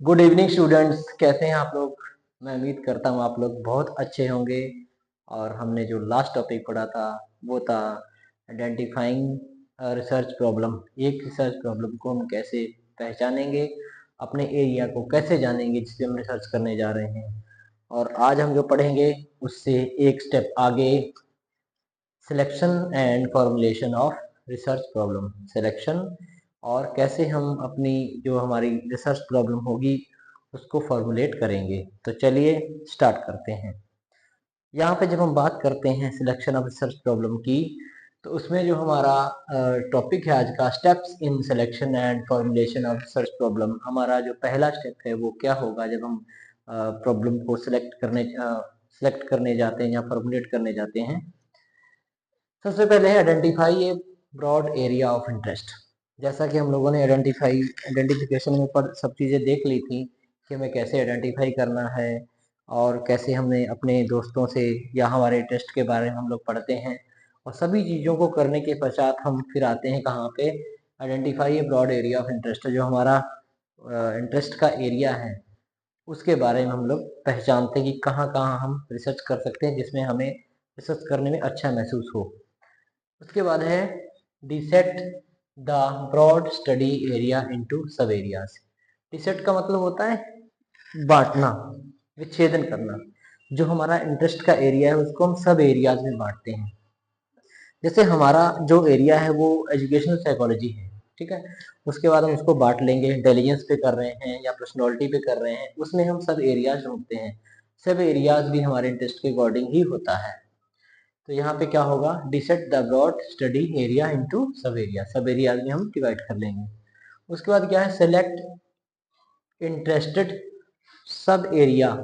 Good evening students, कैसे हैं आप लोग। मैं उम्मीद करता हूँ आप लोग बहुत अच्छे होंगे। और हमने जो लास्ट टॉपिक पढ़ा था वो था आइडेंटिफाइंग रिसर्च प्रॉब्लम। एक रिसर्च प्रॉब्लम को हम कैसे पहचानेंगे, अपने एरिया को कैसे जानेंगे जिसपे हम रिसर्च करने जा रहे हैं। और आज हम जो पढ़ेंगे उससे एक स्टेप आगे, selection and formulation of research problem. Selection और कैसे हम अपनी जो हमारी रिसर्च प्रॉब्लम होगी उसको फॉर्मुलेट करेंगे। तो चलिए स्टार्ट करते हैं। यहाँ पे जब हम बात करते हैं सिलेक्शन ऑफ रिसर्च प्रॉब्लम की, तो उसमें जो हमारा टॉपिक है आज का, steps in selection and formulation of research problem. हमारा जो पहला स्टेप है वो क्या होगा जब हम प्रॉब्लम को सिलेक्ट करने जाते हैं या फॉर्मुलेट करने जाते हैं। सबसे पहले है identify a broad area of interest. जैसा कि हम लोगों ने आइडेंटिफिकेशन में पर सब चीज़ें देख ली थी कि हमें कैसे आइडेंटिफाई करना है और कैसे हमने अपने दोस्तों से या हमारे इंटरेस्ट के बारे में हम लोग पढ़ते हैं। और सभी चीज़ों को करने के पश्चात हम फिर आते हैं कहाँ पे, identify a broad area of interest. जो हमारा इंटरेस्ट का एरिया है उसके बारे में हम लोग पहचानते हैं कि कहाँ कहाँ हम रिसर्च कर सकते हैं जिसमें हमें रिसर्च करने में अच्छा महसूस हो। उसके बाद है dissect the broad study area into sub areas. Dissect का मतलब होता है बांटना, विच्छेदन करना। जो हमारा इंटरेस्ट का एरिया है उसको हम सब एरियाज में बांटते हैं। जैसे हमारा जो एरिया है वो एजुकेशनल साइकोलॉजी है, ठीक है। उसके बाद हम उसको बांट लेंगे, इंटेलिजेंस पे कर रहे हैं या पर्सनैलिटी पे कर रहे हैं, उसमें हम सब एरियाज ढूंढते हैं। सब एरियाज भी हमारे इंटरेस्ट के अकॉर्डिंग ही होता है। तो यहाँ पे क्या होगा, dissect the broad study area into sub area. Sub areas में हम डिवाइड कर लेंगे। उसके बाद क्या है, select interested sub area,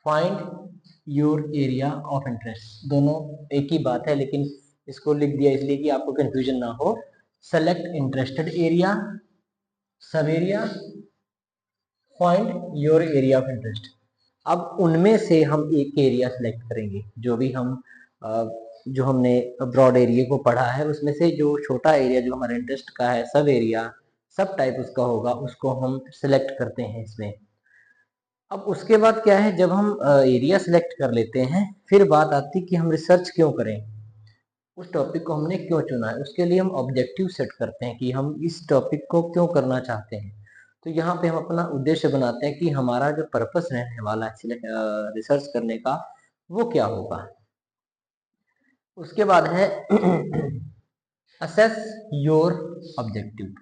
find your area of interest. दोनों एक ही बात है लेकिन इसको लिख दिया इसलिए कि आपको कंफ्यूजन ना हो। सेलेक्ट इंटरेस्टेड एरिया, सब area, find your area of interest. अब उनमें से हम एक एरिया सेलेक्ट करेंगे। जो भी हम जो हमने ब्रॉड एरिया को पढ़ा है उसमें से जो छोटा एरिया जो हमारे इंटरेस्ट का है, सब एरिया, सब टाइप उसका होगा, उसको हम सिलेक्ट करते हैं इसमें। अब उसके बाद क्या है, जब हम एरिया सिलेक्ट कर लेते हैं फिर बात आती कि हम रिसर्च क्यों करें, उस टॉपिक को हमने क्यों चुना है। उसके लिए हम ऑब्जेक्टिव सेट करते हैं कि हम इस टॉपिक को क्यों करना चाहते हैं। तो यहाँ पे हम अपना उद्देश्य बनाते हैं कि हमारा जो पर्पस रहने वाला है रिसर्च करने का वो क्या होगा। उसके बाद है असेस योर ऑब्जेक्टिव।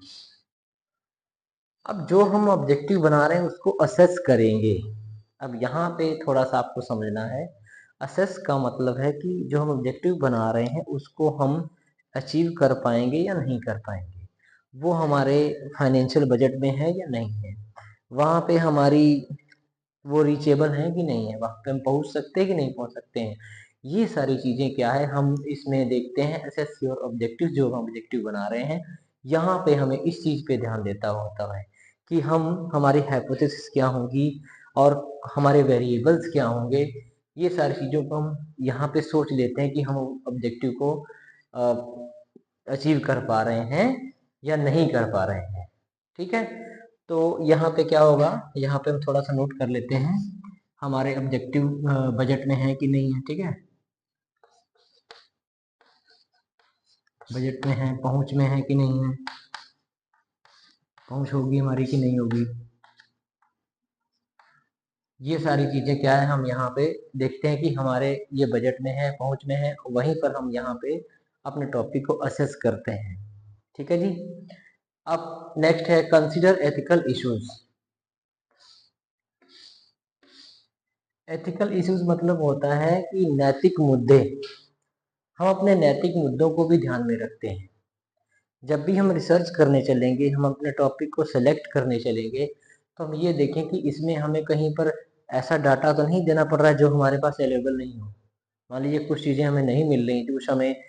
अब जो हम ऑब्जेक्टिव बना रहे हैं उसको असेस करेंगे। अब यहाँ पे थोड़ा सा आपको समझना है। असेस का मतलब है कि जो हम ऑब्जेक्टिव बना रहे हैं उसको हम अचीव कर पाएंगे या नहीं कर पाएंगे, वो हमारे फाइनेंशियल बजट में है या नहीं है, वहाँ पे हमारी वो रीचेबल है कि नहीं है, वहाँ पे हम पहुँच सकते हैं कि नहीं पहुँच सकते हैं। ये सारी चीज़ें क्या है हम इसमें देखते हैं। असेस योर ऑब्जेक्टिव, जो हम ऑब्जेक्टिव बना रहे हैं यहाँ पे हमें इस चीज़ पे ध्यान देता होता है कि हम हमारी हाइपोथेसिस क्या होंगी और हमारे वेरिएबल्स क्या होंगे। ये सारी चीज़ों को हम यहाँ पे सोच लेते हैं कि हम ऑब्जेक्टिव को अचीव कर पा रहे हैं या नहीं कर पा रहे हैं, ठीक है। तो यहाँ पे क्या होगा, यहाँ पे हम थोड़ा सा नोट कर लेते हैं हमारे ऑब्जेक्टिव बजट में है कि नहीं है, ठीक है। बजट में है, पहुंच में है कि नहीं है, पहुंच होगी हमारी कि नहीं होगी। ये सारी चीजें क्या है हम यहाँ पे देखते हैं कि हमारे ये बजट में है, पहुंच में है, वहीं पर हम यहाँ पे अपने टॉपिक को असेस करते हैं, ठीक है जी। अब नेक्स्ट है consider ethical issues. Ethical issues मतलब होता है कि नैतिक मुद्दे। हम अपने नैतिक मुद्दों को भी ध्यान में रखते हैं। जब भी हम रिसर्च करने चलेंगे, हम अपने टॉपिक को सेलेक्ट करने चलेंगे, तो हम ये देखें कि इसमें हमें कहीं पर ऐसा डाटा तो नहीं देना पड़ रहा है जो हमारे पास अवेलेबल नहीं हो। मान लीजिए कुछ चीज़ें हमें नहीं मिल रही, कुछ हमें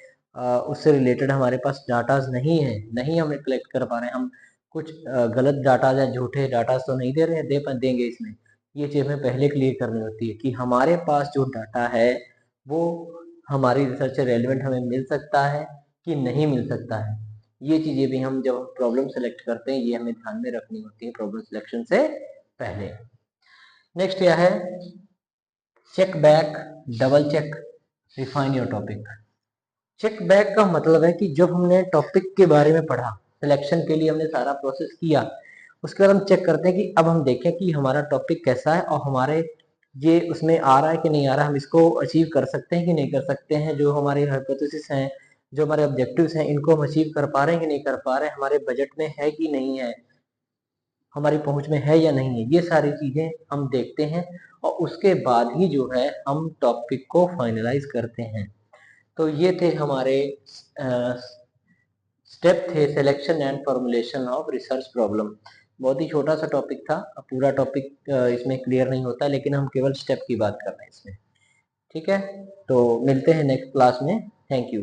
उससे रिलेटेड हमारे पास डाटाज नहीं है, नहीं हमें कलेक्ट कर पा रहे हैं, हम कुछ गलत डाटा या झूठे डाटा तो नहीं दे रहे हैं, देंगे इसमें। ये चीज़ हमें पहले क्लियर करनी होती है कि हमारे पास जो डाटा है वो हमारी रिसर्च से रेलिवेंट हमें मिल सकता है कि नहीं मिल सकता है। ये चीज़ें भी हम जब प्रॉब्लम सेलेक्ट करते हैं ये हमें ध्यान में रखनी होती है प्रॉब्लम सिलेक्शन से पहले। नेक्स्ट क्या है, check back, double check, refine your topic. Check back का मतलब है कि जब हमने टॉपिक के बारे में पढ़ा, सिलेक्शन के लिए हमने सारा प्रोसेस किया, उसके बाद हम चेक करते हैं कि अब हम देखें कि हमारा टॉपिक कैसा है और हमारे ये उसमें आ रहा है कि नहीं आ रहा है, हम इसको अचीव कर सकते हैं कि नहीं कर सकते हैं, जो हमारे हाइपोथेसिस हैं, जो हमारे ऑब्जेक्टिव्स हैं, इनको हम अचीव कर पा रहे हैं कि नहीं कर पा रहे हैं, हमारे बजट में है कि नहीं है, हमारी पहुंच में है या नहीं है, ये सारी चीजें हम देखते हैं और उसके बाद ही जो है हम टॉपिक को फाइनलाइज करते हैं। तो ये थे हमारे step the selection and formulation of research problem. बहुत ही छोटा सा टॉपिक था, पूरा टॉपिक इसमें क्लियर नहीं होता, लेकिन हम केवल स्टेप की बात कर रहे हैं इसमें। ठीक है, तो मिलते हैं नेक्स्ट क्लास में। Thank you.